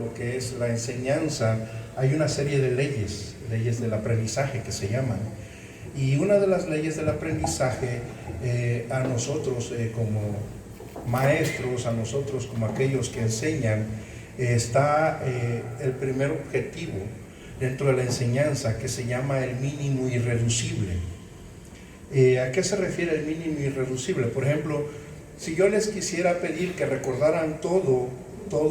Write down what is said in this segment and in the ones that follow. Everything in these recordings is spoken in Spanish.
lo que es la enseñanza, hay una serie de leyes del aprendizaje que se llaman. Y una de las leyes del aprendizaje, a nosotros como maestros, a nosotros como aquellos que enseñan, está el primer objetivo dentro de la enseñanza, que se llama el mínimo irreducible. ¿A qué se refiere el mínimo irreducible? Por ejemplo, si yo les quisiera pedir que recordaran todo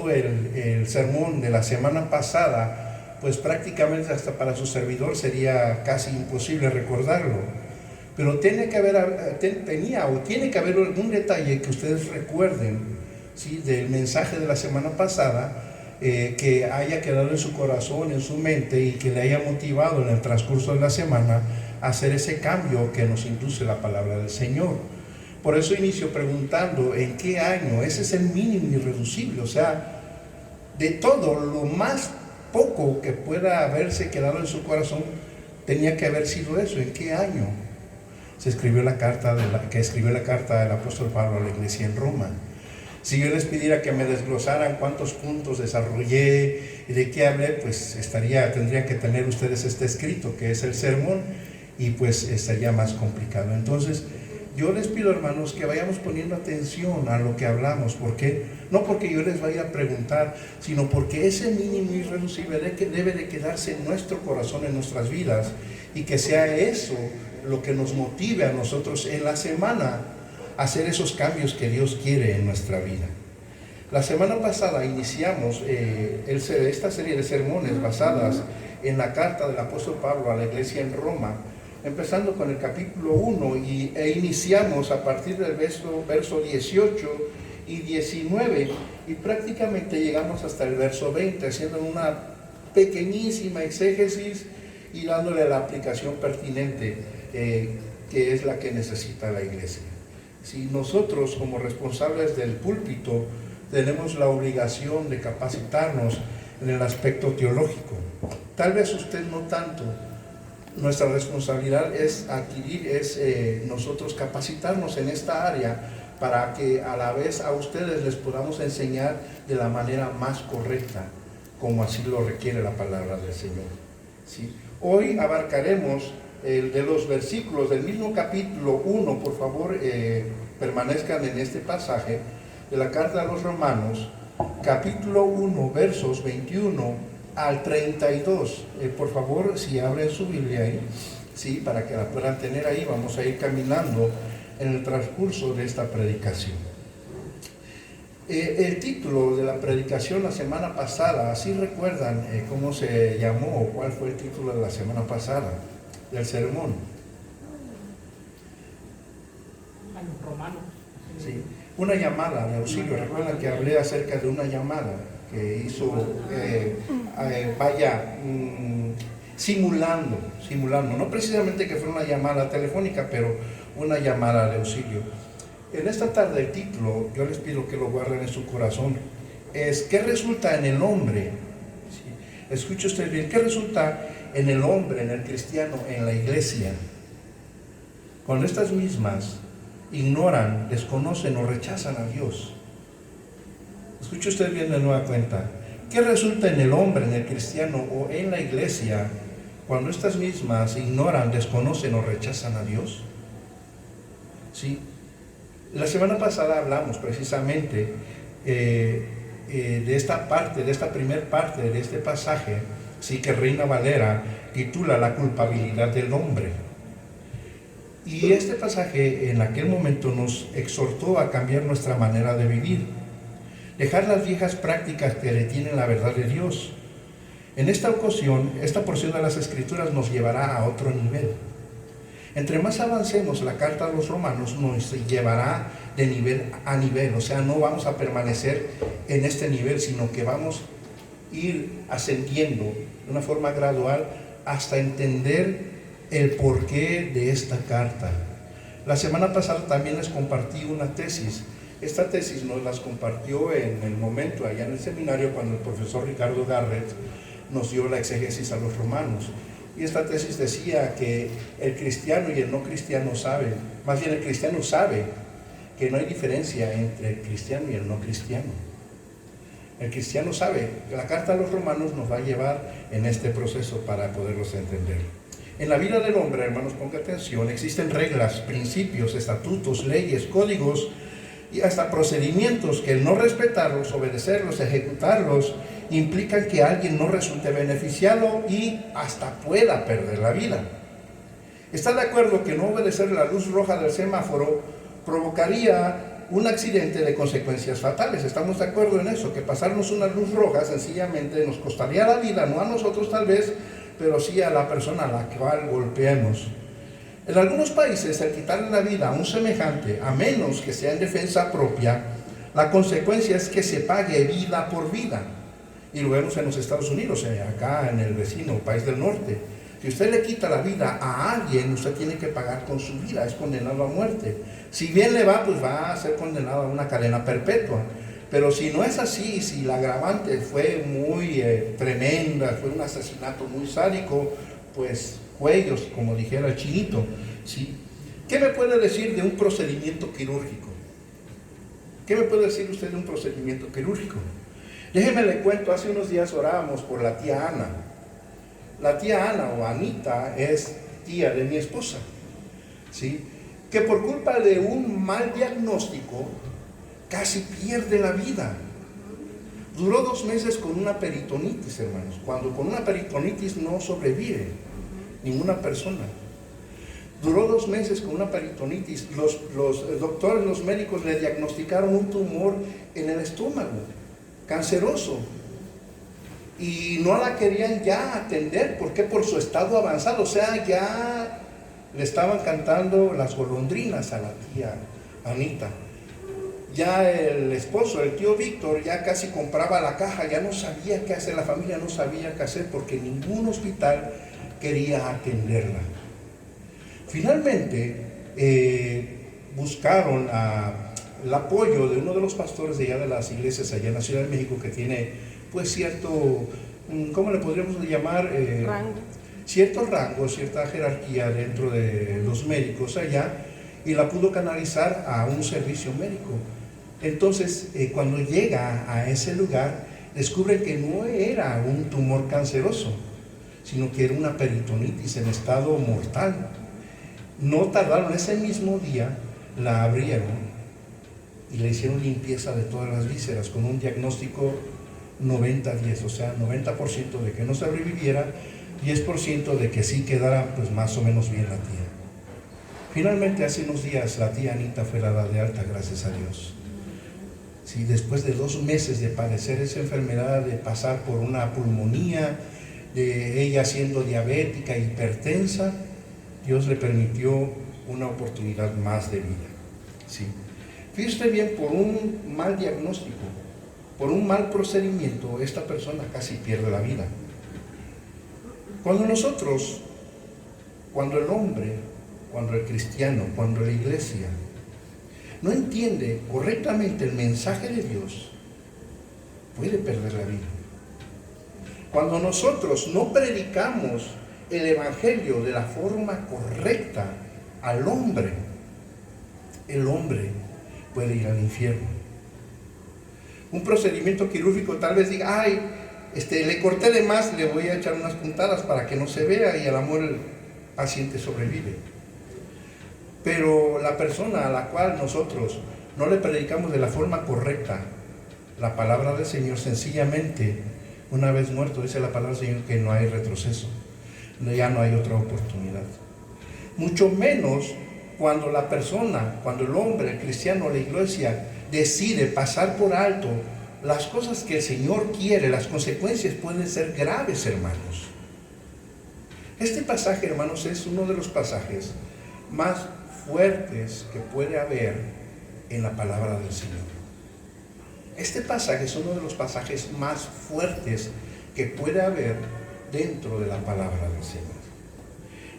el sermón de la semana pasada, pues prácticamente hasta para su servidor sería casi imposible recordarlo. Pero tiene que haber algún detalle que ustedes recuerden, ¿sí?, del mensaje de la semana pasada, que haya quedado en su corazón, en su mente, y que le haya motivado en el transcurso de la semana a hacer ese cambio que nos induce la palabra del Señor. Por eso inicio preguntando, ¿en qué año? Ese es el mínimo irreducible, o sea, de todo lo más poco que pueda haberse quedado en su corazón, tenía que haber sido eso. ¿En qué año se escribió la carta del apóstol Pablo a la iglesia en Roma? Si yo les pidiera que me desglosaran cuántos puntos desarrollé y de qué hablé, pues tendrían que tener ustedes este escrito, que es el sermón, y pues estaría más complicado. Entonces, yo les pido, hermanos, que vayamos poniendo atención a lo que hablamos. ¿Por qué? No porque yo les vaya a preguntar, sino porque ese mínimo irreducible debe de quedarse en nuestro corazón, en nuestras vidas, y que sea eso lo que nos motive a nosotros en la semana a hacer esos cambios que Dios quiere en nuestra vida. La semana pasada iniciamos esta serie de sermones basadas en la carta del apóstol Pablo a la iglesia en Roma, empezando con el capítulo 1, e iniciamos a partir del verso 18 y 19, y prácticamente llegamos hasta el verso 20, haciendo una pequeñísima exégesis y dándole la aplicación pertinente, que es la que necesita la iglesia. Si nosotros, como responsables del púlpito, tenemos la obligación de capacitarnos en el aspecto teológico, tal vez usted no tanto. Nuestra responsabilidad es nosotros capacitarnos en esta área, para que a la vez a ustedes les podamos enseñar de la manera más correcta, como así lo requiere la palabra del Señor, ¿sí? Hoy abarcaremos de los versículos del mismo capítulo 1, por favor, permanezcan en este pasaje de la carta a los Romanos, capítulo 1, versos 21 al 32. Por favor, si abren su Biblia ahí, ¿sí?, para que la puedan tener ahí. Vamos a ir caminando en el transcurso de esta predicación. El título de la predicación la semana pasada, ¿sí recuerdan cómo se llamó o cuál fue el título de la semana pasada del sermón? A los romanos. Sí, una llamada de auxilio. Recuerdan que hablé acerca de una llamada que hizo, simulando, no precisamente que fue una llamada telefónica, pero una llamada de auxilio. En esta tarde el título, yo les pido que lo guarden en su corazón, es ¿qué resulta en el hombre? ¿Sí? Escuche usted bien, ¿qué resulta en el hombre, en el cristiano, en la iglesia, cuando estas mismas ignoran, desconocen o rechazan a Dios? Escuche usted bien de nueva cuenta. ¿Qué resulta en el hombre, en el cristiano o en la iglesia cuando estas mismas ignoran, desconocen o rechazan a Dios? ¿Sí? La semana pasada hablamos precisamente de esta primer parte de este pasaje, sí, que Reina Valera titula La culpabilidad del hombre. Y este pasaje en aquel momento nos exhortó a cambiar nuestra manera de vivir, dejar las viejas prácticas que detienen la verdad de Dios. En esta ocasión, esta porción de las Escrituras nos llevará a otro nivel. Entre más avancemos, la carta a los Romanos nos llevará de nivel a nivel, o sea, no vamos a permanecer en este nivel, sino que vamos a ir ascendiendo de una forma gradual hasta entender el porqué de esta carta. La semana pasada también les compartí una tesis. Esta tesis nos las compartió en el momento allá en el seminario cuando el profesor Ricardo Garrett nos dio la exégesis a los Romanos. Y esta tesis decía que el cristiano y el no cristiano saben, más bien el cristiano sabe que no hay diferencia entre el cristiano y el no cristiano. El cristiano sabe que la carta a los romanos nos va a llevar en este proceso para poderlos entender. En la vida del hombre, hermanos, ponga atención, existen reglas, principios, estatutos, leyes, códigos y hasta procedimientos que el no respetarlos, obedecerlos, ejecutarlos, implican que alguien no resulte beneficiado y hasta pueda perder la vida. ¿Está de acuerdo que no obedecer la luz roja del semáforo provocaría un accidente de consecuencias fatales? ¿Estamos de acuerdo en eso? Que pasarnos una luz roja sencillamente nos costaría la vida, no a nosotros tal vez, pero sí a la persona a la cual golpeemos. En algunos países, el quitarle la vida a un semejante, a menos que sea en defensa propia, la consecuencia es que se pague vida por vida. Y lo vemos en los Estados Unidos, acá en el vecino país del norte. Si usted le quita la vida a alguien, usted tiene que pagar con su vida, es condenado a muerte. Si bien le va, pues va a ser condenado a una cadena perpetua. Pero si no es así, si la agravante fue muy tremenda, fue un asesinato muy sádico, pues cuellos, como dijera el Chinito, ¿sí? ¿Qué me puede decir de un procedimiento quirúrgico? ¿Qué me puede decir usted de un procedimiento quirúrgico? Déjeme le cuento, hace unos días orábamos por la tía Ana. La tía Ana o Anita es tía de mi esposa, ¿sí? Que por culpa de un mal diagnóstico casi pierde la vida. Duró 2 meses con una peritonitis, hermanos, cuando con una peritonitis no sobrevive ninguna persona. Duró 2 meses con una peritonitis. Los doctores, los médicos le diagnosticaron un tumor en el estómago, canceroso. Y no la querían ya atender. ¿Por qué? Por su estado avanzado. O sea, ya le estaban cantando las golondrinas a la tía Anita. Ya el esposo, el tío Víctor, ya casi compraba la caja, ya no sabía qué hacer, la familia no sabía qué hacer porque ningún hospital quería atenderla. Finalmente buscaron el apoyo de uno de los pastores de allá de las iglesias allá en la Ciudad de México, que tiene pues cierto, ¿cómo le podríamos llamar? Rango. Cierto rango, cierta jerarquía dentro de los médicos allá, y la pudo canalizar a un servicio médico. Entonces, cuando llega a ese lugar, descubre que no era un tumor canceroso, sino que era una peritonitis en estado mortal. No tardaron, ese mismo día la abrieron y le hicieron limpieza de todas las vísceras con un diagnóstico 90-10, o sea, 90% de que no sobreviviera, 10% de que sí quedara pues más o menos bien la tía. Finalmente, hace unos días, la tía Anita fue dada de alta, gracias a Dios. Sí, después de 2 meses de padecer esa enfermedad, de pasar por una pulmonía, de ella siendo diabética, hipertensa, Dios le permitió una oportunidad más de vida. ¿Sí? Fíjese bien, por un mal diagnóstico, por un mal procedimiento, esta persona casi pierde la vida. Cuando nosotros, cuando el hombre, cuando el cristiano, cuando la iglesia no entiende correctamente el mensaje de Dios, puede perder la vida. Cuando nosotros no predicamos el evangelio de la forma correcta al hombre, el hombre puede ir al infierno. Un procedimiento quirúrgico tal vez diga, ay, le corté de más, le voy a echar unas puntadas para que no se vea y al amor el paciente sobrevive. Pero la persona a la cual nosotros no le predicamos de la forma correcta la palabra del Señor, sencillamente, una vez muerto, dice la palabra del Señor que no hay retroceso, ya no hay otra oportunidad. Mucho menos cuando la persona, cuando el hombre, el cristiano, la iglesia, decide pasar por alto las cosas que el Señor quiere, las consecuencias pueden ser graves, hermanos. Este pasaje, hermanos, es uno de los pasajes más fuertes que puede haber en la palabra del Señor. Este pasaje es uno de los pasajes más fuertes que puede haber dentro de la palabra del Señor.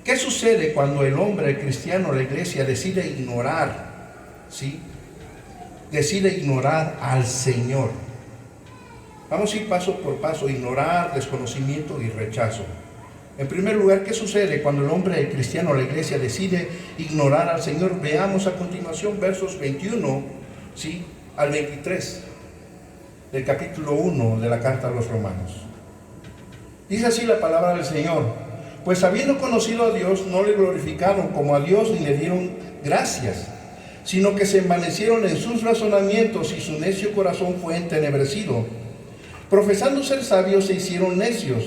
¿Qué sucede cuando el hombre, el cristiano, la iglesia decide ignorar, ¿sí? Decide ignorar al Señor? Vamos a ir paso por paso: ignorar, desconocimiento y rechazo. En primer lugar, ¿qué sucede cuando el hombre, el cristiano, la iglesia decide ignorar al Señor? Veamos a continuación versos 21, ¿sí?, al 23. del capítulo 1 de la carta a los Romanos. Dice así la palabra del Señor: pues habiendo conocido a Dios, no le glorificaron como a Dios ni le dieron gracias, sino que se envanecieron en sus razonamientos y su necio corazón fue entenebrecido. Profesando ser sabios, se hicieron necios.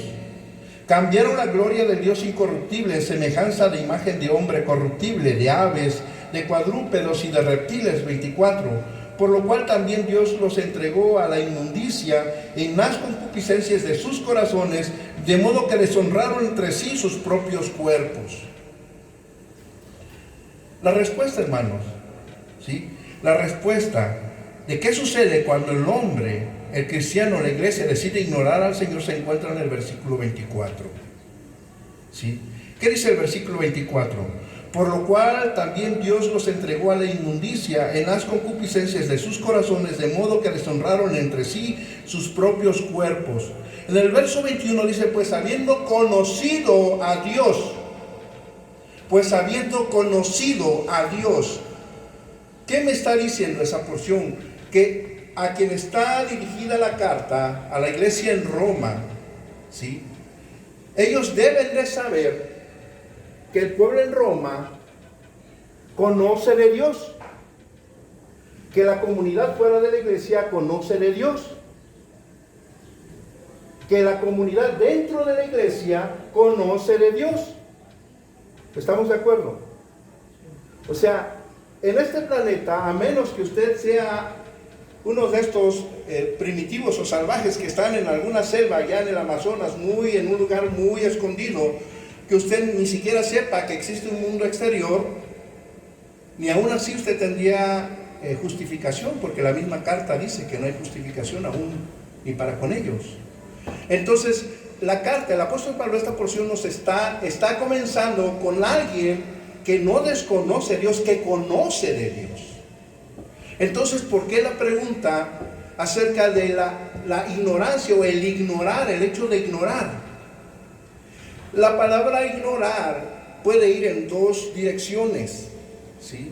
Cambiaron la gloria del Dios incorruptible en semejanza de imagen de hombre corruptible, de aves, de cuadrúpedos y de reptiles. 24. Por lo cual también Dios los entregó a la inmundicia en las concupiscencias de sus corazones, de modo que deshonraron entre sí sus propios cuerpos. La respuesta, hermanos, ¿sí? La respuesta de qué sucede cuando el hombre, el cristiano, la iglesia, decide ignorar al Señor se encuentra en el versículo 24. ¿Sí? ¿Qué dice el versículo 24? Por lo cual también Dios los entregó a la inmundicia en las concupiscencias de sus corazones, de modo que deshonraron entre sí sus propios cuerpos. En el verso 21 dice: pues habiendo conocido a Dios, ¿qué me está diciendo esa porción? Que a quien está dirigida la carta, a la iglesia en Roma, ¿sí? Ellos deben de saber que el pueblo en Roma conoce de Dios, que la comunidad fuera de la iglesia conoce de Dios, que la comunidad dentro de la iglesia conoce de Dios. ¿Estamos de acuerdo? O sea, en este planeta, a menos que usted sea uno de estos primitivos o salvajes que están en alguna selva allá en el Amazonas, en un lugar muy escondido, que usted ni siquiera sepa que existe un mundo exterior, ni aún así usted tendría justificación, porque la misma carta dice que no hay justificación aún ni para con ellos. Entonces, la carta, el apóstol Pablo, esta porción nos está comenzando con alguien que no desconoce a Dios, que conoce de Dios. Entonces, ¿por qué la pregunta acerca de la ignorancia o el ignorar, el hecho de ignorar? La palabra ignorar puede ir en dos direcciones, ¿sí?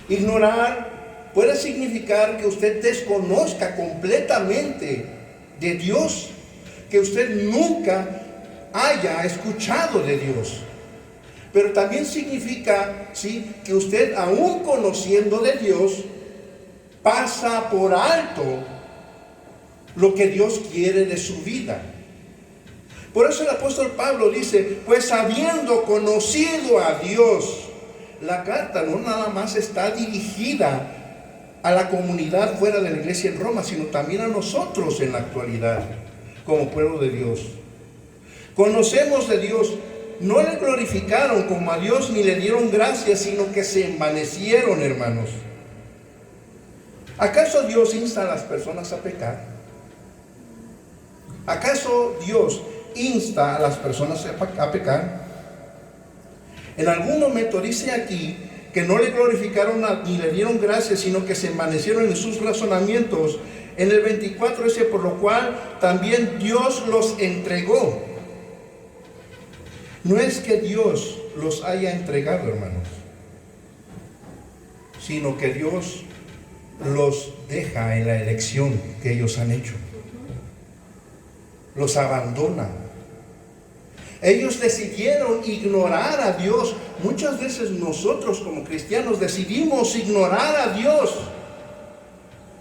Ignorar puede significar que usted desconozca completamente de Dios, que usted nunca haya escuchado de Dios. Pero también significa, ¿sí?, que usted, aún conociendo de Dios, pasa por alto lo que Dios quiere de su vida. Por eso el apóstol Pablo dice: pues habiendo conocido a Dios. La carta no nada más está dirigida a la comunidad fuera de la iglesia en Roma, sino también a nosotros en la actualidad, como pueblo de Dios. Conocemos de Dios, no le glorificaron como a Dios ni le dieron gracias, sino que se envanecieron, hermanos. ¿Acaso Dios insta a las personas a pecar? ¿Acaso Dios insta a las personas a pecar? En algún momento dice aquí que no le glorificaron ni le dieron gracias, sino que se envanecieron en sus razonamientos. En el 24 dice: por lo cual también Dios los entregó. No es que Dios los haya entregado, hermanos, sino que Dios los deja en la elección que ellos han hecho. Los abandona. Ellos decidieron ignorar a Dios. Muchas veces nosotros como cristianos decidimos ignorar a Dios.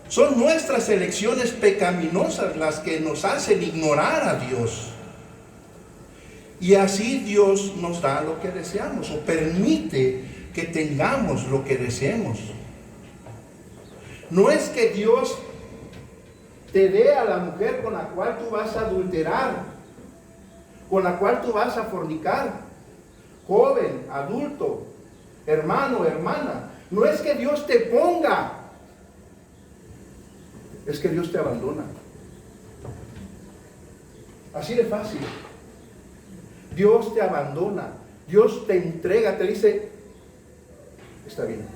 Son nuestras elecciones pecaminosas las que nos hacen ignorar a Dios. Y así Dios nos da lo que deseamos, o permite que tengamos lo que deseemos. No es que Dios te dé a la mujer con la cual tú vas a adulterar, con la cual tú vas a fornicar, joven, adulto, hermano, hermana. No es que Dios te ponga, es que Dios te abandona. Así de fácil. Dios te abandona, Dios te entrega, te dice: está bien,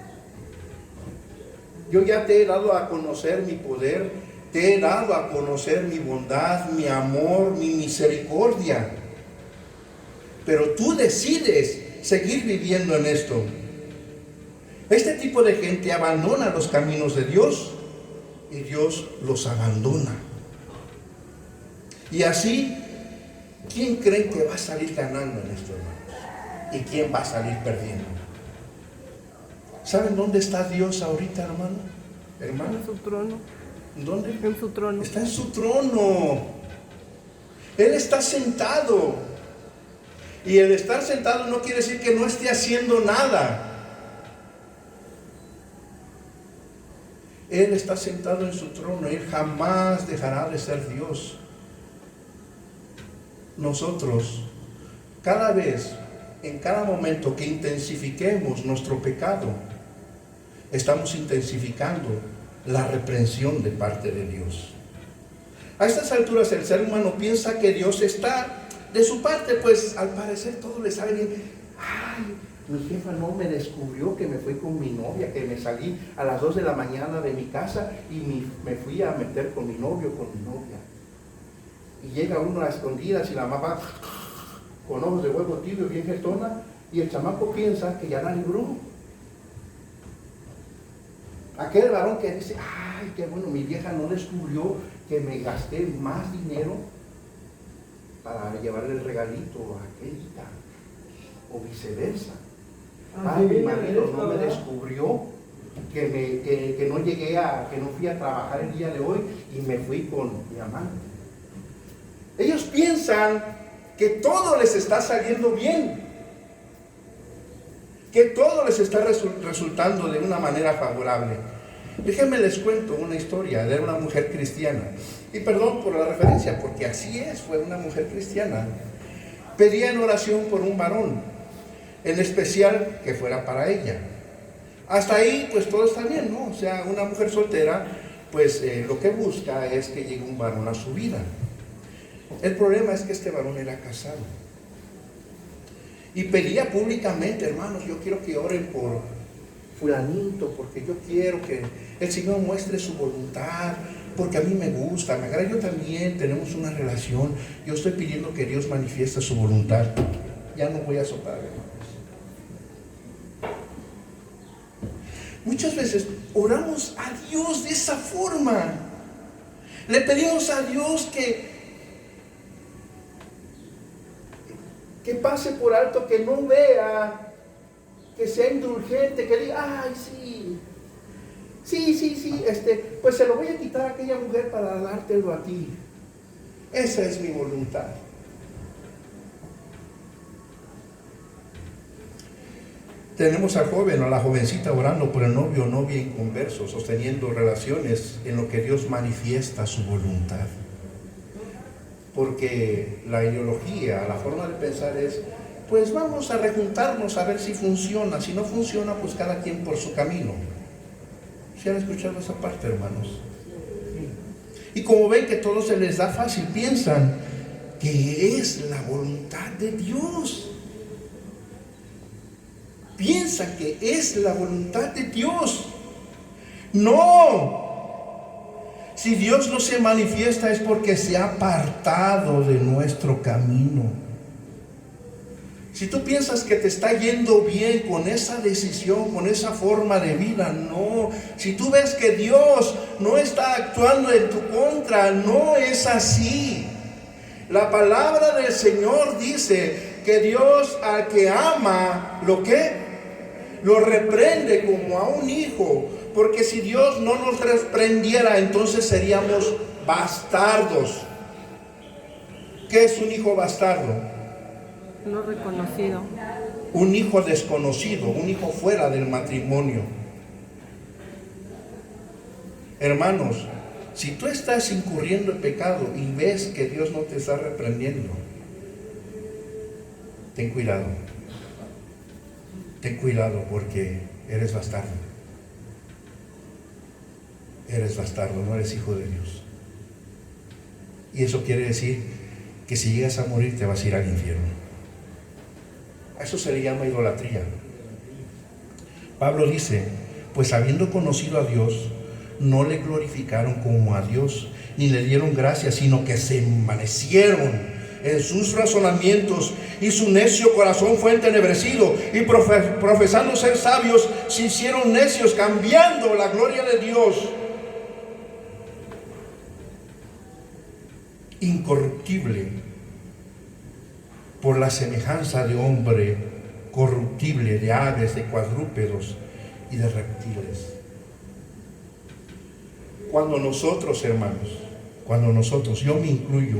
yo ya te he dado a conocer mi poder, te he dado a conocer mi bondad, mi amor, mi misericordia, pero tú decides seguir viviendo en esto. Este tipo de gente abandona los caminos de Dios y Dios los abandona. Y así, ¿quién creen que va a salir ganando en esto, hermanos? ¿Y quién va a salir perdiendo? ¿Saben dónde está Dios ahorita, hermano? ¿Hermano? En su trono. ¿Dónde? En su trono. Está en su trono. Él está sentado. Y el estar sentado no quiere decir que no esté haciendo nada. Él está sentado en su trono. Él jamás dejará de ser Dios. Nosotros, cada vez, en cada momento que intensifiquemos nuestro pecado, estamos intensificando la reprensión de parte de Dios. A estas alturas el ser humano piensa que Dios está de su parte, pues al parecer todo le sale bien. Ay, mi jefa no me descubrió que me fui con mi novia, que me salí a las 2 de la mañana de mi casa y me fui a meter con mi novio, con mi novia. Y llega uno a escondidas y la mamá con ojos de huevo tibio, bien jetona, y el chamaco piensa que ya la libró. Aquel varón que dice, ay, qué bueno, mi vieja no descubrió que me gasté más dinero para llevarle el regalito a aquella, o viceversa. Ay, mi marido no me descubrió que no llegué que no fui a trabajar el día de hoy y me fui con mi amante. Ellos piensan que todo les está saliendo bien, que todo les está resultando de una manera favorable. Déjenme les cuento una historia de una mujer cristiana. Y perdón por la referencia, porque así es, fue una mujer cristiana. Pedía en oración por un varón, en especial que fuera para ella. Hasta ahí, pues todo está bien, ¿no? O sea, una mujer soltera, pues lo que busca es que llegue un varón a su vida. El problema es que este varón era casado. Y pedía públicamente, hermanos, yo quiero que oren por fulanito, porque yo quiero que el Señor muestre su voluntad, porque a mí me gusta, me agrada, yo también, tenemos una relación, yo estoy pidiendo que Dios manifieste su voluntad. Ya no voy a soplar, hermanos. Muchas veces oramos a Dios de esa forma. Le pedimos a Dios que pase por alto, que no vea, que sea indulgente, que diga, ay, sí, pues se lo voy a quitar a aquella mujer para dártelo a ti. Esa es mi voluntad. Tenemos al joven o a la jovencita orando por el novio o novia inconverso, sosteniendo relaciones en lo que Dios manifiesta su voluntad. Porque la ideología, la forma de pensar es, pues vamos a rejuntarnos a ver si funciona. Si no funciona, pues cada quien por su camino. ¿Sí han escuchado esa parte, hermanos? Y como ven que todo se les da fácil, piensan que es la voluntad de Dios. Piensan que es la voluntad de Dios. No. Si Dios no se manifiesta es porque se ha apartado de nuestro camino. Si tú piensas que te está yendo bien con esa decisión, con esa forma de vida, no. Si tú ves que Dios no está actuando en tu contra, no es así. La palabra del Señor dice que Dios al que ama, ¿lo qué? Lo reprende como a un hijo. Porque si Dios no nos reprendiera, entonces seríamos bastardos. ¿Qué es un hijo bastardo? No reconocido. Un hijo desconocido, un hijo fuera del matrimonio. Hermanos, si tú estás incurriendo en pecado y ves que Dios no te está reprendiendo, ten cuidado. Ten cuidado porque eres bastardo. Eres bastardo, no eres hijo de Dios. Y eso quiere decir que si llegas a morir te vas a ir al infierno. A eso se le llama idolatría. Pablo dice, pues habiendo conocido a Dios, no le glorificaron como a Dios, ni le dieron gracias, sino que se envanecieron en sus razonamientos, y su necio corazón fue entenebrecido, y profesando ser sabios, se hicieron necios, cambiando la gloria de Dios. incorruptible, por la semejanza de hombre corruptible, de aves, de cuadrúpedos y de reptiles. Cuando nosotros, hermanos, yo me incluyo,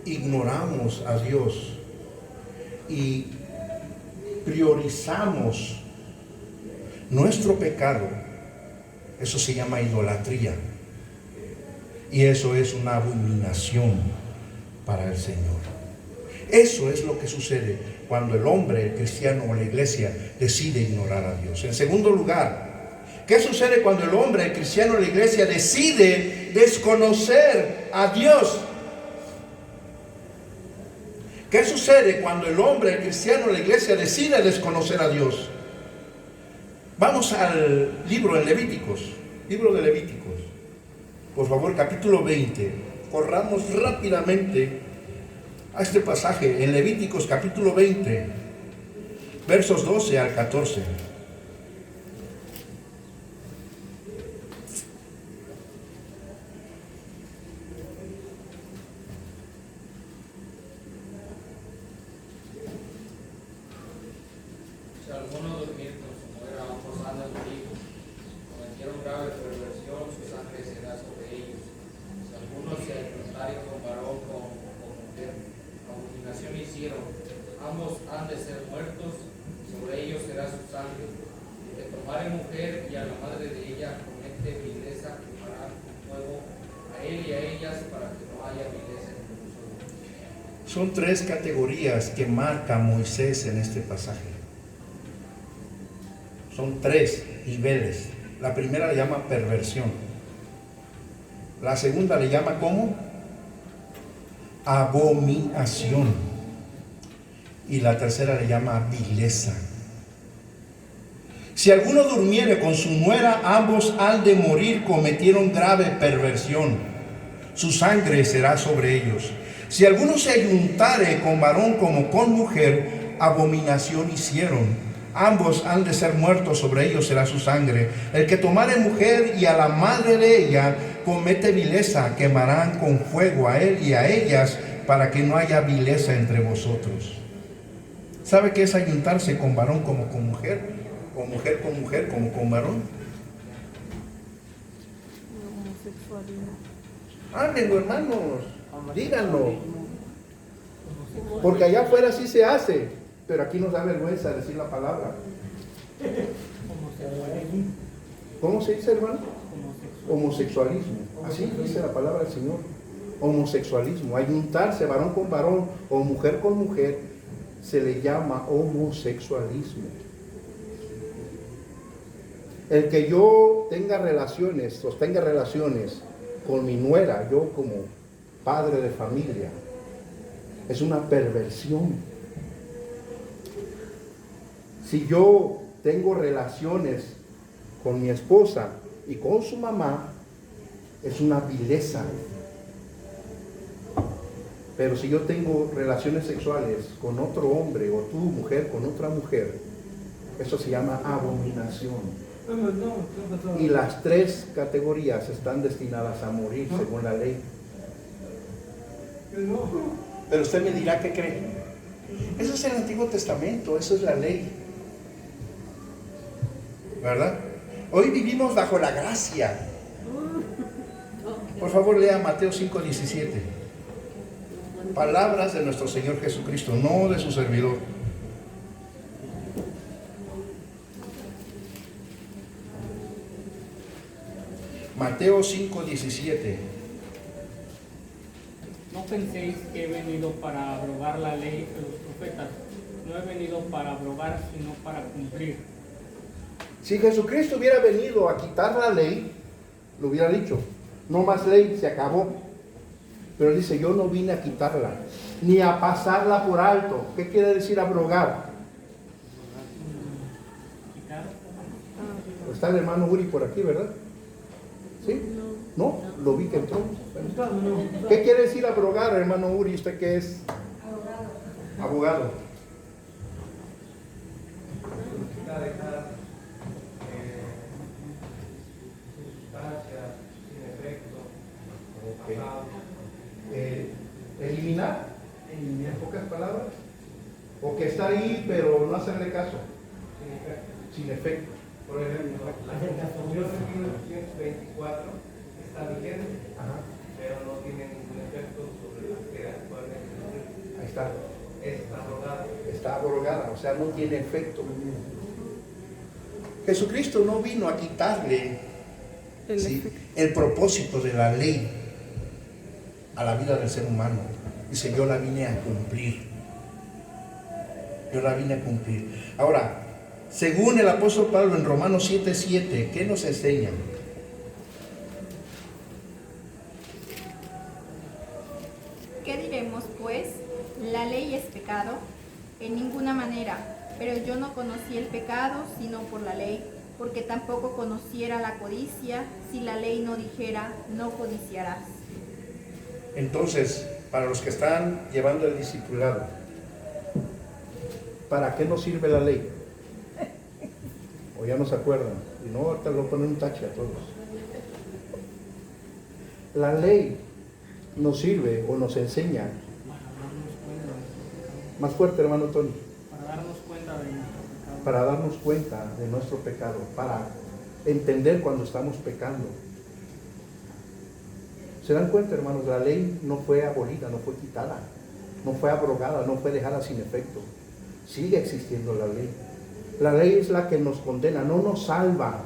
ignoramos a Dios y priorizamos nuestro pecado, eso se llama idolatría. Y eso es una abominación para el Señor. Eso es lo que sucede cuando el hombre, el cristiano o la iglesia decide ignorar a Dios. En segundo lugar, ¿qué sucede cuando el hombre, el cristiano o la iglesia decide desconocer a Dios? ¿Qué sucede cuando el hombre, el cristiano o la iglesia decide desconocer a Dios? Vamos al libro de Levíticos. Libro de Levíticos. Por favor, capítulo 20. Corramos rápidamente a este pasaje en Levíticos capítulo 20, versos 12 al 14. Si alguno durmiendo con su mujer aún posando en el hijo, cometieron grave perversión, su sangre será sobre ellos. Si alguno se ayuntare con varón o mujer, abominación hicieron, ambos han de ser muertos, sobre ellos será su sangre. El que tomare mujer y a la madre de ella comete vileza, quemará con fuego a él y a ellas para que no haya vileza entre vosotros. Son tres categorías que marca Moisés en este pasaje. Son tres niveles. La primera le llama perversión. La segunda le llama ¿cómo? Abominación. Y la tercera le llama vileza. Si alguno durmiere con su nuera, ambos han de morir, cometieron grave perversión. Su sangre será sobre ellos. Si alguno se ayuntare con varón como con mujer, abominación hicieron. Ambos han de ser muertos, sobre ellos será su sangre. El que tomare mujer y a la madre de ella comete vileza, quemarán con fuego a él y a ellas, para que no haya vileza entre vosotros. ¿Sabe qué es ayuntarse con varón como con mujer? ¿O mujer con mujer como con varón? Háblenlo, hermanos, díganlo. Porque allá afuera sí se hace, pero aquí nos da vergüenza decir la palabra. ¿Cómo se dice, hermano? Homosexualismo. Así dice la palabra del Señor. Homosexualismo. Ayuntarse varón con varón o mujer con mujer se le llama homosexualismo. El que yo tenga relaciones, sostenga relaciones con mi nuera, yo como padre de familia, es una perversión. Si yo tengo relaciones con mi esposa y con su mamá, es una vileza. Pero si yo tengo relaciones sexuales con otro hombre o tu mujer con otra mujer, eso se llama abominación. Y las tres categorías están destinadas a morir según la ley. Pero usted me dirá, ¿qué cree? Eso es el Antiguo Testamento, eso es la ley, ¿verdad? Hoy vivimos bajo la gracia. Por favor, lea Mateo 5:17. Palabras de nuestro Señor Jesucristo, no de su servidor. Mateo 5:17. No penséis que he venido para abrogar la ley de los profetas. No he venido para abrogar, sino para cumplir. Si Jesucristo hubiera venido a quitar la ley, lo hubiera dicho, no más ley, se acabó. Pero él dice, yo no vine a quitarla, ni a pasarla por alto. ¿Qué quiere decir abrogar? ¿Quitar? Está el hermano Uri por aquí, ¿verdad? ¿Sí? No, lo vi que entró. ¿Qué quiere decir abrogar, hermano Uri? ¿Usted qué es? Abogado. Dejar sustancias sin efecto. Okay. eliminar, en pocas palabras, o que está ahí pero no hacerle caso, sin efecto. Por ejemplo, la Constitución de 1924 está vigente, Ajá. pero no tiene ningún efecto sobre la que actualmente Ahí está, está abrogada. está abrogada, o sea, no tiene efecto. Jesucristo no vino a quitarle El ¿sí? efecto. el propósito de la ley a la vida del ser humano. Dice, yo la vine a cumplir. Yo la vine a cumplir. Ahora, según el apóstol Pablo en Romanos 7:7, ¿qué nos enseña? ¿Qué diremos, pues? ¿La ley es pecado? En ninguna manera, pero yo no conocí el pecado sino por la ley, porque tampoco conociera la codicia si la ley no dijera, no codiciarás. Entonces, para los que están llevando el discipulado, ¿para qué nos sirve la ley? O ya no se acuerdan. Y no, ahorita lo ponen un tache a todos. La ley nos sirve o nos enseña. Más fuerte, hermano Tony. Para darnos cuenta de nuestro pecado. Para darnos cuenta de nuestro pecado, para entender cuando estamos pecando. ¿Se dan cuenta, hermanos? La ley no fue abolida, no fue quitada, no fue abrogada, no fue dejada sin efecto. Sigue existiendo la ley. La ley es la que nos condena, no nos salva.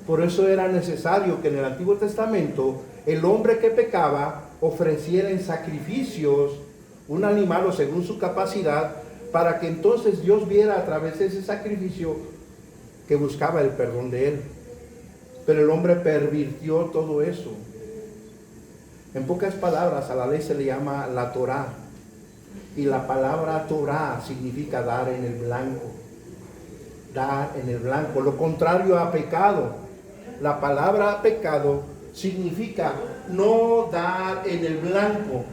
Por eso era necesario que en el Antiguo Testamento el hombre que pecaba ofreciera en sacrificios un animal o según su capacidad, para que entonces Dios viera a través de ese sacrificio que buscaba el perdón de él. Pero el hombre pervirtió todo eso. En pocas palabras, a la ley se le llama la Torá. Y la palabra Torá significa dar en el blanco. Dar en el blanco. Lo contrario a pecado. La palabra pecado significa no dar en el blanco.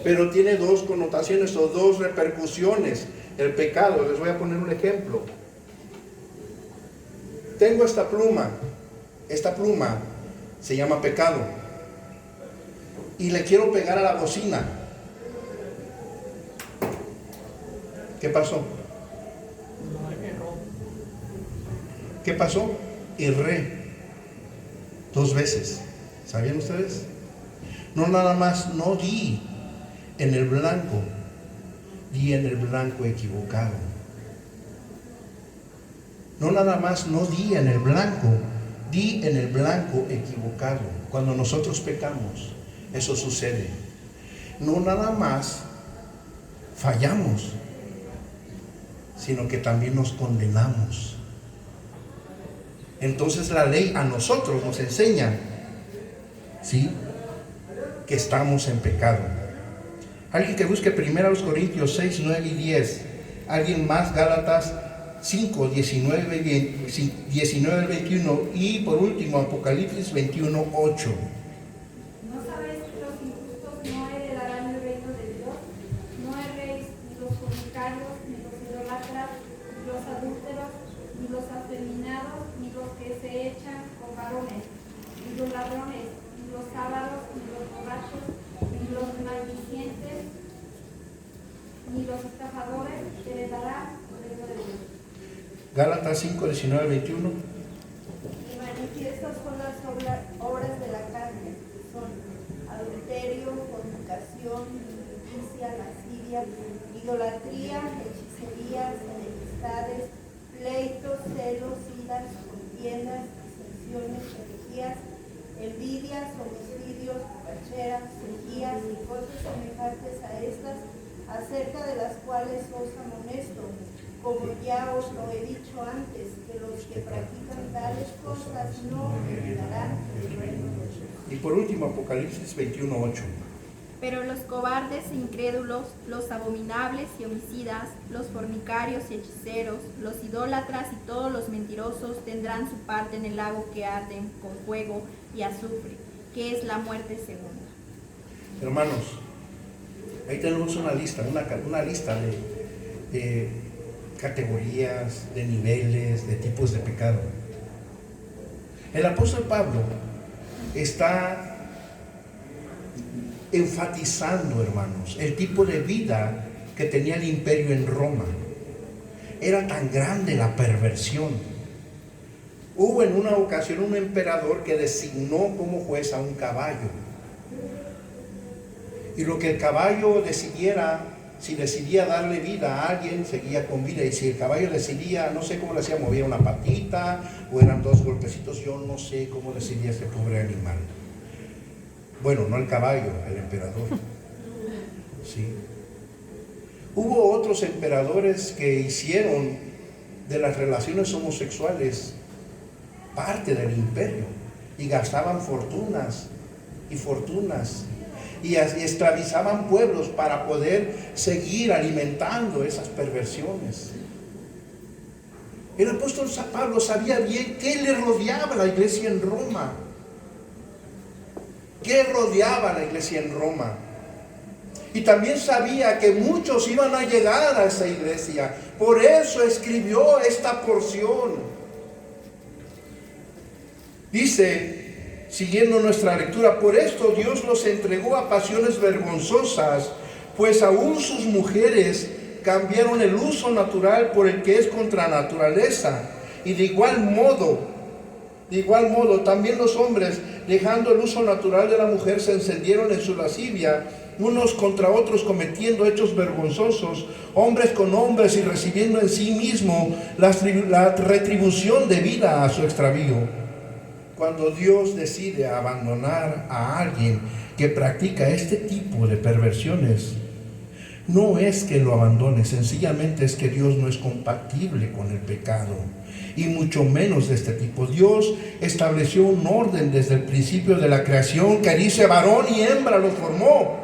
Pero tiene dos connotaciones o dos repercusiones. El pecado, les voy a poner un ejemplo. Tengo esta pluma. Esta pluma se llama pecado. Y le quiero pegar a la bocina. ¿Qué pasó? No erró. ¿Qué pasó? Erré 2 veces. ¿Sabían ustedes? No nada más, no di en el blanco, di en el blanco equivocado. No nada más, no di en el blanco, di en el blanco equivocado. Cuando nosotros pecamos, eso sucede. No nada más fallamos, sino que también nos condenamos. Entonces la ley a nosotros nos enseña, ¿sí?, que estamos en pecado. Alguien que busque 1 Corintios 6, 9 y 10. Alguien más, Gálatas 5, 19 al 21. Y por último, Apocalipsis 21, 8. ¿No sabéis que los injustos no heredarán el reino de Dios? No erréis ni los fornicarios, ni los idólatras, ni los adúlteros, ni los afeminados, ni los que se echan con varones, ni los ladrones, ni los ávaros, ni los borrachos, ni los maldicientes, ni los estafadores heredarán el reino de Dios. Gálatas 5, 19 al 21. Y manifiestas son las obras de la carne, que son adulterio, fornicación, injusticia, lascivia, idolatría, hechicerías, enemistades, pleitos, celos, iras, contiendas, disensiones, herejías, envidias, homicidios, borracheras, herejías y cosas semejantes a estas, acerca de las cuales os amonesto, como ya os lo he dicho antes, que los que practican tales cosas no heredarán el reino de Dios. Y por último, Apocalipsis 21, 8. Pero los cobardes e incrédulos, los abominables y homicidas, los fornicarios y hechiceros, los idólatras y todos los mentirosos tendrán su parte en el lago que arde con fuego y azufre, que es la muerte segunda. Hermanos, ahí tenemos una lista, una lista de categorías, de niveles, de tipos de pecado. El apóstol Pablo está enfatizando, hermanos, el tipo de vida que tenía el imperio en Roma. Era tan grande la perversión. Hubo en una ocasión un emperador que designó como juez a un caballo. Y lo que el caballo decidiera, si decidía darle vida a alguien, seguía con vida. Y si el caballo decidía, no sé cómo le hacía, movía una patita o eran 2 golpecitos, yo no sé cómo decidía ese pobre animal. Bueno, no el caballo, el emperador. Sí. Hubo otros emperadores que hicieron de las relaciones homosexuales parte del imperio y gastaban fortunas y fortunas y esclavizaban pueblos para poder seguir alimentando esas perversiones. El apóstol San Pablo sabía bien qué le rodeaba a la iglesia en Roma. ¿Qué rodeaba a la iglesia en Roma? Y también sabía que muchos iban a llegar a esa iglesia. Por eso escribió esta porción. Dice, siguiendo nuestra lectura, por esto Dios los entregó a pasiones vergonzosas, pues aún sus mujeres cambiaron el uso natural por el que es contra naturaleza. Y de igual modo, también los hombres, dejando el uso natural de la mujer, se encendieron en su lascivia, unos contra otros cometiendo hechos vergonzosos, hombres con hombres y recibiendo en sí mismo la retribución debida a su extravío. Cuando Dios decide abandonar a alguien que practica este tipo de perversiones, no es que lo abandone, sencillamente es que Dios no es compatible con el pecado, y mucho menos de este tipo. Dios estableció un orden desde el principio de la creación que dice varón y hembra los formó.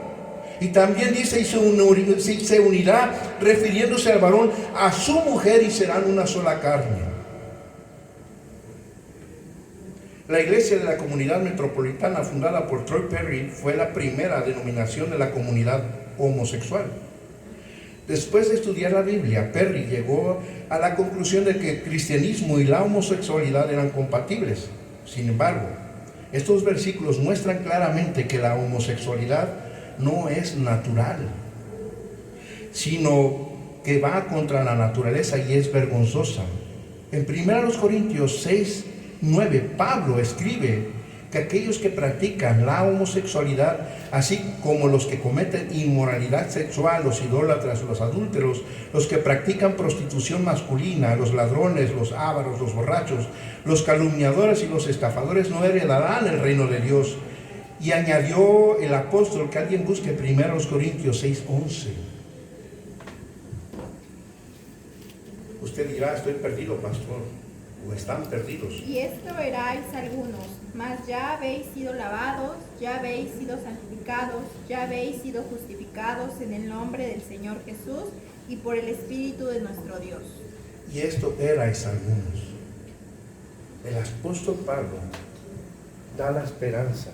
Y también dice y se unirá, refiriéndose al varón, a su mujer y serán una sola carne. La iglesia de la comunidad metropolitana fundada por Troy Perry fue la primera denominación de la comunidad homosexual. Después de estudiar la Biblia, Perry llegó a la conclusión de que el cristianismo y la homosexualidad eran compatibles. Sin embargo, estos versículos muestran claramente que la homosexualidad no es natural, sino que va contra la naturaleza y es vergonzosa. En 1 Corintios 6:9, Pablo escribe que aquellos que practican la homosexualidad, así como los que cometen inmoralidad sexual, los idólatras, los adúlteros, los que practican prostitución masculina, los ladrones, los ávaros, los borrachos, los calumniadores y los estafadores no heredarán el reino de Dios. Y añadió el apóstol que alguien busque 1 Corintios 6:11. Usted dirá, estoy perdido, pastor, o están perdidos. Y esto veráis algunos, mas ya habéis sido lavados, ya habéis sido santificados, ya habéis sido justificados en el nombre del Señor Jesús y por el Espíritu de nuestro Dios. Y esto erais algunos. El apóstol Pablo da la esperanza.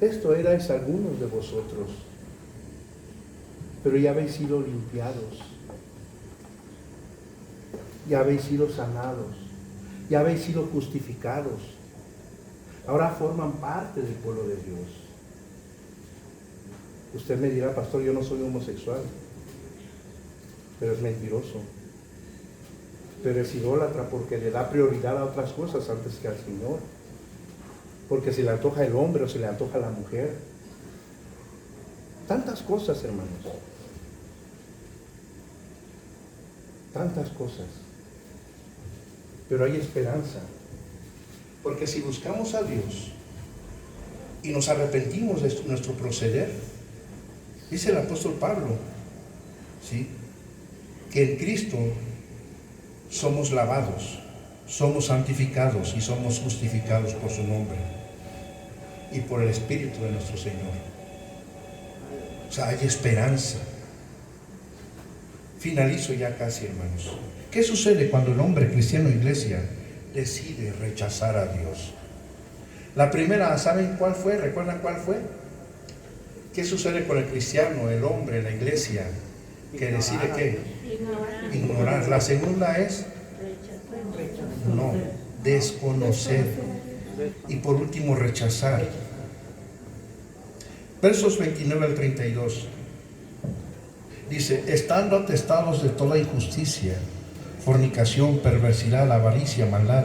Esto erais algunos de vosotros, pero ya habéis sido limpiados, ya habéis sido sanados, ya habéis sido justificados. Ahora forman parte del pueblo de Dios. Usted me dirá, pastor, yo no soy homosexual, pero es mentiroso, pero es idólatra porque le da prioridad a otras cosas antes que al Señor. Porque se le antoja el hombre o se le antoja la mujer. Tantas cosas, hermanos. Tantas cosas. Pero hay esperanza. Porque si buscamos a Dios y nos arrepentimos de nuestro proceder, dice el apóstol Pablo, ¿sí?, que en Cristo somos lavados, somos santificados y somos justificados por su nombre y por el Espíritu de nuestro Señor. O sea, hay esperanza. Finalizo ya casi, hermanos. ¿Qué sucede cuando el hombre cristiano, iglesia, decide rechazar a Dios? La primera, ¿saben cuál fue? ¿Recuerdan cuál fue? ¿Qué sucede con el cristiano, el hombre, la iglesia, que decide qué? Ignorar. La segunda es no, desconocer. Y por último, rechazar. Versos 29 al 32. Dice, estando atestados de toda injusticia, fornicación, perversidad, avaricia, maldad,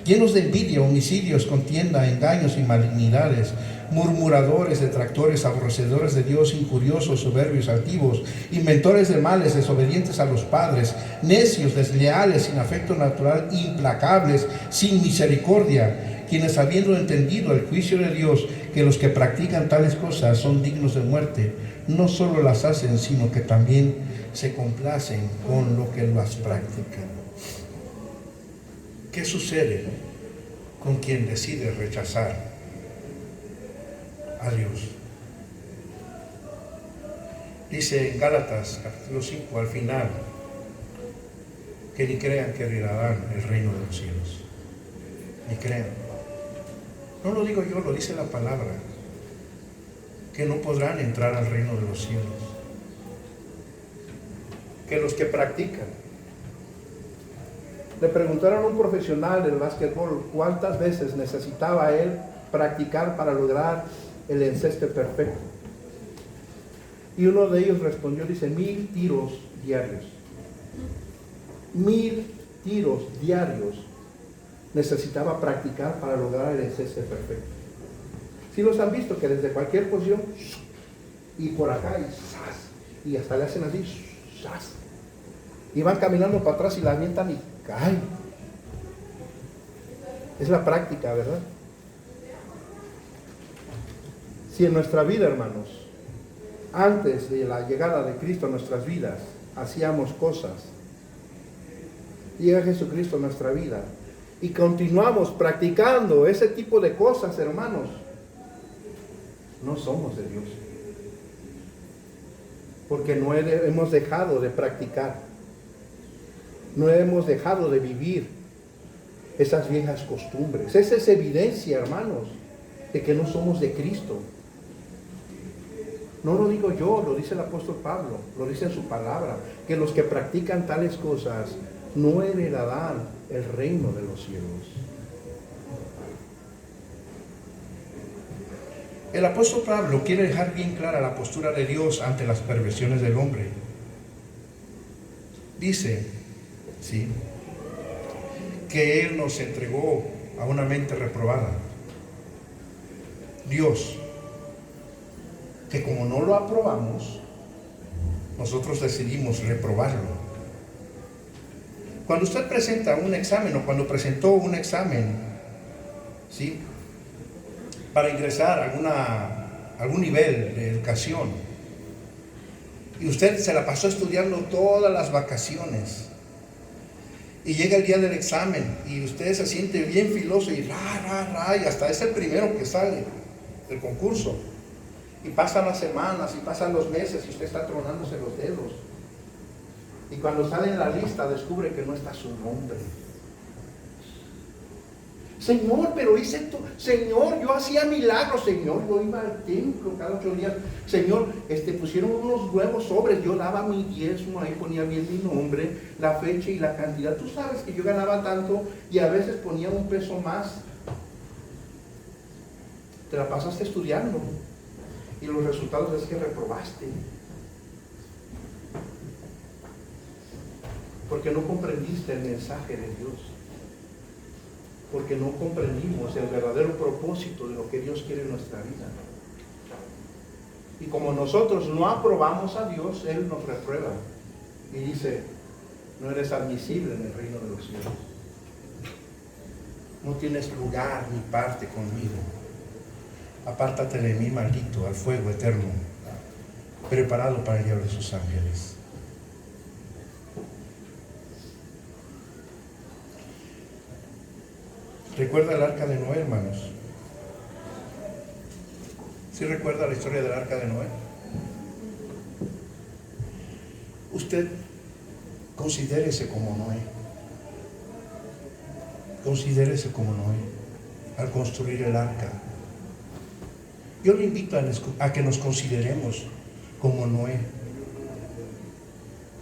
llenos de envidia, homicidios, contienda, engaños y malignidades, murmuradores, detractores, aborrecedores de Dios, injuriosos, soberbios, altivos, inventores de males, desobedientes a los padres, necios, desleales, sin afecto natural, implacables, sin misericordia, quienes habiendo entendido el juicio de Dios, que los que practican tales cosas son dignos de muerte, no solo las hacen, sino que también se complacen con lo que las practican. ¿Qué sucede con quien decide rechazar a Dios? Dice en Gálatas capítulo 5 al final, que ni crean que heredarán el reino de los cielos. Ni crean. No lo digo yo, lo dice la palabra, que no podrán entrar al reino de los cielos. Que los que practican. Le preguntaron a un profesional del básquetbol cuántas veces necesitaba él practicar para lograr el enceste perfecto. Y uno de ellos respondió, dice, 1000 tiros diarios. 1000 tiros diarios necesitaba practicar para lograr el enceste perfecto. Si los han visto, que desde cualquier posición, y por acá, y hasta le hacen así, y van caminando para atrás y la avientan y caen. Es la práctica, ¿verdad? Si en nuestra vida, hermanos, antes de la llegada de Cristo a nuestras vidas, hacíamos cosas, llega Jesucristo a nuestra vida y continuamos practicando ese tipo de cosas, hermanos, no somos de Dios. Porque no hemos dejado de practicar, no hemos dejado de vivir esas viejas costumbres. Esa es evidencia, hermanos, de que no somos de Cristo. No lo digo yo, lo dice el apóstol Pablo, lo dice en su palabra, que los que practican tales cosas no heredarán el reino de los cielos. El apóstol Pablo quiere dejar bien clara la postura de Dios ante las perversiones del hombre. Dice, sí, que Él nos entregó a una mente reprobada. Dios, que como no lo aprobamos, nosotros decidimos reprobarlo. Cuando usted presenta un examen o cuando presentó un examen, ¿sí?, para ingresar a algún nivel de educación, y usted se la pasó estudiando todas las vacaciones, y llega el día del examen y usted se siente bien filoso y y hasta es el primero que sale del concurso, y pasan las semanas y pasan los meses y usted está tronándose los dedos, y cuando sale en la lista descubre que no está su nombre. Señor, pero hice esto, Señor, yo hacía milagros, Señor, yo iba al templo cada 8 días, Señor, pusieron unos nuevos sobres, yo daba mi diezmo, ahí ponía bien mi nombre, la fecha y la cantidad. Tú sabes que yo ganaba tanto y a veces ponía un peso más. Te la pasaste estudiando y los resultados es que reprobaste, porque no comprendiste el mensaje de Dios. Porque no comprendimos el verdadero propósito de lo que Dios quiere en nuestra vida. Y como nosotros no aprobamos a Dios, Él nos reprueba y dice, no eres admisible en el reino de los cielos. No tienes lugar ni parte conmigo. Apártate de mí, maldito, al fuego eterno, preparado para el diablo y sus ángeles. ¿Recuerda el arca de Noé, hermanos? ¿Sí recuerda la historia del arca de Noé? Usted considérese como Noé. Considérese como Noé al construir el arca. Yo le invito a que nos consideremos como Noé.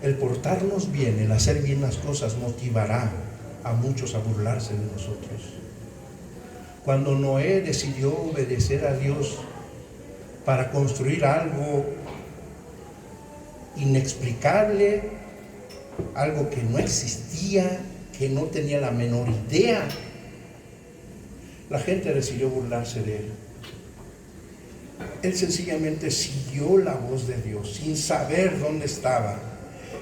El portarnos bien, el hacer bien las cosas motivará a muchos a burlarse de nosotros. Cuando Noé decidió obedecer a Dios para construir algo inexplicable, algo que no existía, que no tenía la menor idea. La gente decidió burlarse de él. Él sencillamente siguió la voz de Dios sin saber dónde estaba.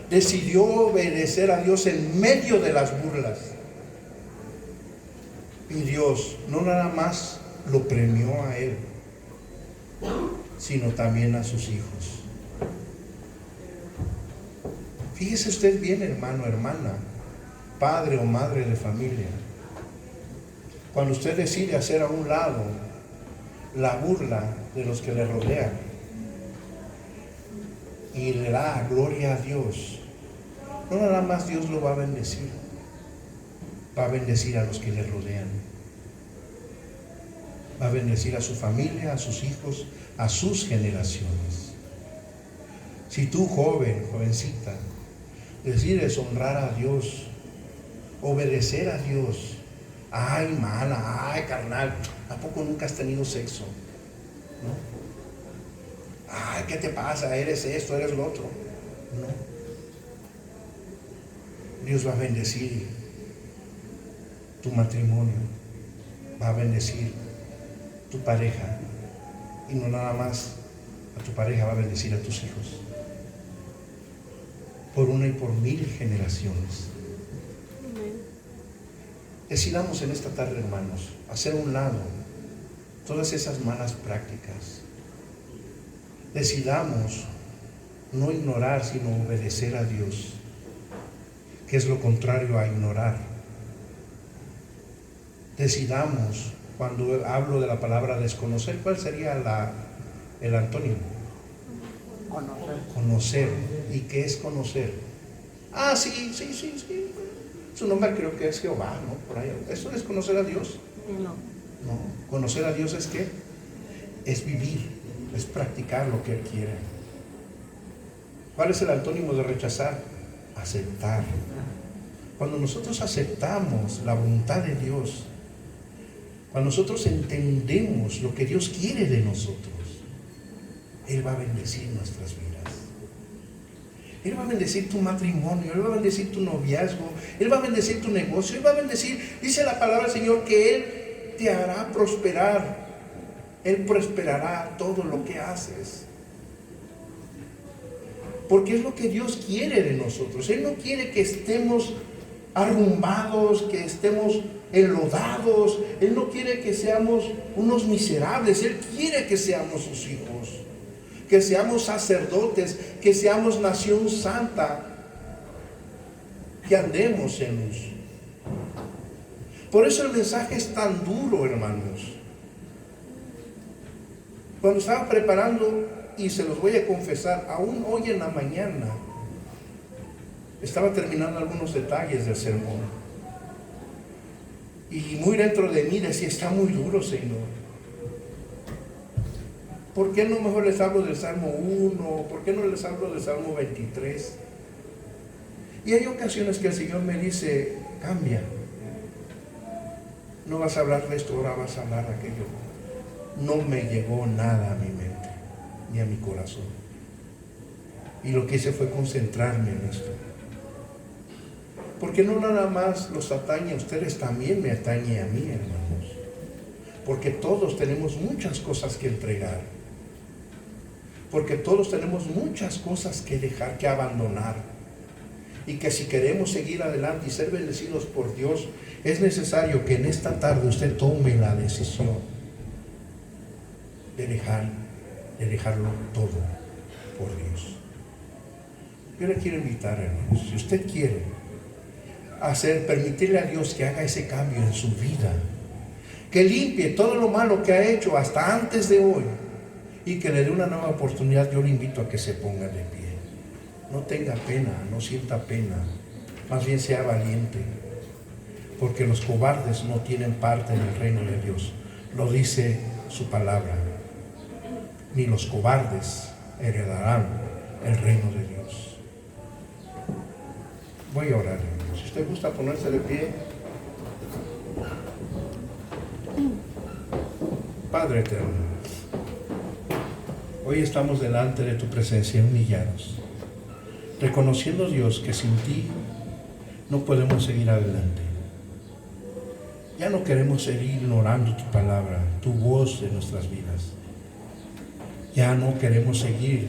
Decidió obedecer a Dios en medio de las burlas. Y Dios no nada más lo premió a él, sino también a sus hijos. Fíjese usted bien, hermano, hermana, padre o madre de familia. Cuando usted decide hacer a un lado la burla de los que le rodean y le da gloria a Dios, no nada más Dios lo va a bendecir, va a bendecir a los que le rodean, va a bendecir a su familia, a sus hijos, a sus generaciones. Si tú, joven, jovencita, decides honrar a Dios, obedecer a Dios, ay, mana, ay, carnal, ¿a poco nunca has tenido sexo? ¿No? Ay, ¿qué te pasa? Eres esto, eres lo otro. No. Dios va a bendecir tu matrimonio, va a bendecir tu pareja, y no nada más a tu pareja, va a bendecir a tus hijos, por una y por 1000 generaciones. Decidamos en esta tarde, hermanos, hacer a un lado todas esas malas prácticas. Decidamos no ignorar, sino obedecer a Dios, que es lo contrario a ignorar. Decidamos, cuando hablo de la palabra desconocer, ¿cuál sería el antónimo? Conocer. ¿Y qué es conocer? Ah, sí. Su nombre creo que es Jehová, ¿no? Por ahí. ¿Eso es conocer a Dios? No. No. Conocer a Dios es ¿qué? Es vivir, es practicar lo que Él quiere. ¿Cuál es el antónimo de rechazar? Aceptar. Cuando nosotros aceptamos la voluntad de Dios, cuando nosotros entendemos lo que Dios quiere de nosotros, Él va a bendecir nuestras vidas. Él va a bendecir tu matrimonio, Él va a bendecir tu noviazgo, Él va a bendecir tu negocio, Él va a bendecir, dice la palabra del Señor, que Él te hará prosperar. Él prosperará todo lo que haces. Porque es lo que Dios quiere de nosotros. Él no quiere que estemos arrumbados, que estemos enlodados. Él no quiere que seamos unos miserables. Él quiere que seamos sus hijos, que seamos sacerdotes, que seamos nación santa, que andemos en luz. Por eso el mensaje es tan duro, hermanos. Cuando estaba preparando, y se los voy a confesar, aún hoy en la mañana, estaba terminando algunos detalles del sermón. Y muy dentro de mí decía, está muy duro, Señor. ¿Por qué no mejor les hablo del Salmo 1? ¿Por qué no les hablo del Salmo 23? Y hay ocasiones que el Señor me dice, cambia. No vas a hablar de esto, ahora vas a hablar de aquello. No me llegó nada a mi mente, ni a mi corazón. Y lo que hice fue concentrarme en esto. Porque no nada más los atañe a ustedes, también me atañe a mí, hermanos. Porque todos tenemos muchas cosas que entregar. Porque todos tenemos muchas cosas que dejar, que abandonar. Y que si queremos seguir adelante y ser bendecidos por Dios, es necesario que en esta tarde usted tome la decisión de dejarlo todo por Dios. Yo le quiero invitar, hermanos, si usted quiere permitirle a Dios que haga ese cambio en su vida, que limpie todo lo malo que ha hecho hasta antes de hoy y que le dé una nueva oportunidad, yo le invito a que se ponga de pie. No tenga pena, no sienta pena, más bien sea valiente, porque los cobardes no tienen parte en el reino de Dios. Lo dice su palabra. Ni los cobardes heredarán el reino de Dios. Voy a orar, hermanos. Si usted gusta ponerse de pie. Padre eterno, Hoy estamos delante de tu presencia humillados, reconociendo, Dios, que sin ti no podemos seguir adelante. Ya no queremos seguir ignorando tu palabra, tu voz en nuestras vidas. Ya no queremos seguir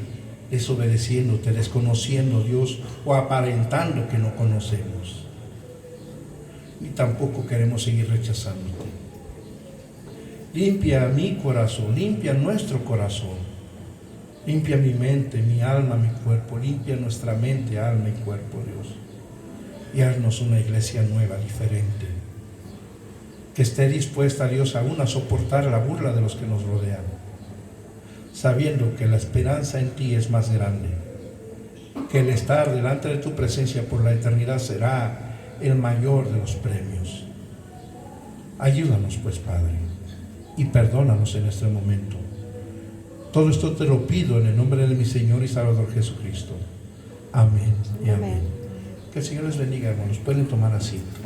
desobedeciéndote, desconociendo, Dios, o aparentando que no conocemos. Ni tampoco queremos seguir rechazándote. Limpia mi corazón, limpia nuestro corazón. Limpia mi mente, mi alma, mi cuerpo. Limpia nuestra mente, alma y cuerpo, Dios. Y haznos una iglesia nueva, diferente. Que esté dispuesta, Dios, aún a soportar la burla de los que nos rodean, sabiendo que la esperanza en ti es más grande, que el estar delante de tu presencia por la eternidad será el mayor de los premios. Ayúdanos, pues, Padre, y perdónanos en este momento. Todo esto te lo pido en el nombre de mi Señor y Salvador Jesucristo. Amén y amén. Que el Señor les bendiga, hermanos. Pueden tomar asiento.